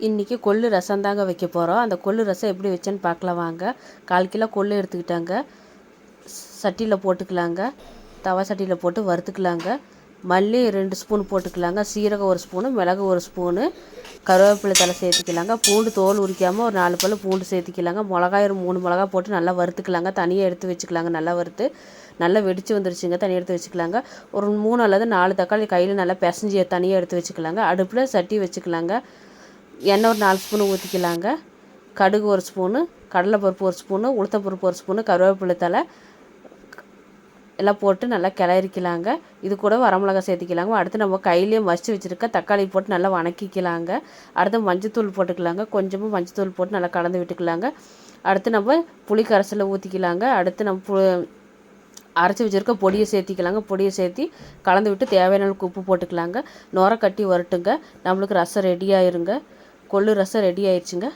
இன்றைக்கி கொள்ளு ரசம் தாங்க வைக்க போகிறோம். அந்த கொள்ளு ரசம் எப்படி வச்சேன்னு பார்க்கலாம் வாங்க. 1/4 கிலோ கொள்ளு எடுத்துக்கிட்டாங்க. சட்டியில் போட்டுக்கலாங்க. தவா சட்டியில் போட்டு வறுத்துக்கலாங்க. மல்லி 2 ஸ்பூன் போட்டுக்கலாங்க. சீரகம் 1 ஸ்பூனு, மிளகு 1 ஸ்பூனு, கருவேப்பிலை தலை சேர்த்துக்கலாங்க. பூண்டு தோல் உரிக்காமல் ஒரு 4 பல் பூண்டு சேர்த்துக்கலாங்க. மிளகாய் ஒரு 3 மிளகா போட்டு நல்லா வறுத்துக்கலாங்க. தனியாக எடுத்து வச்சுக்கலாங்க. நல்லா வறுத்து நல்லா வெடித்து வந்துருச்சுங்க. தனியாக எடுத்து வச்சுக்கலாங்க. ஒரு 3 அல்லது 4 தக்காளி கையில் நல்லா பிசைஞ்சு தனியாக எடுத்து வச்சுக்கலாங்க. அடுப்பில் சட்டி வச்சுக்கலாங்க. எண்ணெய் ஒரு 4 ஸ்பூனு ஊற்றிக்கலாங்க. கடுகு 1 ஸ்பூனு, கடலைப்பருப்பு 1 ஸ்பூனு, உளுத்தம்பருப்பு 1 ஸ்பூனு, கருவேப்பிலை தலை எல்லாம் போட்டு நல்லா கிளறிக்கலாங்க. இது கூட வரமிளகா சேர்த்திக்கலாங்க. அடுத்து நம்ம கையிலேயே மசித்து வச்சுருக்க தக்காளி போட்டு நல்லா வணக்கிக்கலாங்க. அடுத்து மஞ்சத்தூள் போட்டுக்கலாங்க. கொஞ்சமாக மஞ்சத்தூள் போட்டு நல்லா கலந்து விட்டுக்கலாங்க. அடுத்து நம்ம புளி கரைசலை ஊற்றிக்கலாங்க. அடுத்து நம்ம அரைச்சி வச்சுருக்க பொடியை சேர்த்திக்கலாங்க. பொடியை சேர்த்தி கலந்து விட்டு தேவையான அளவுக்கு உப்பு போட்டுக்கலாங்க. நுர கட்டி வரட்டுங்க. நம்மளுக்கு ரசம் ரெடி ஆயிருங்க. கொள்ளு ரசம் ரெடி ஆயிடுச்சுங்க.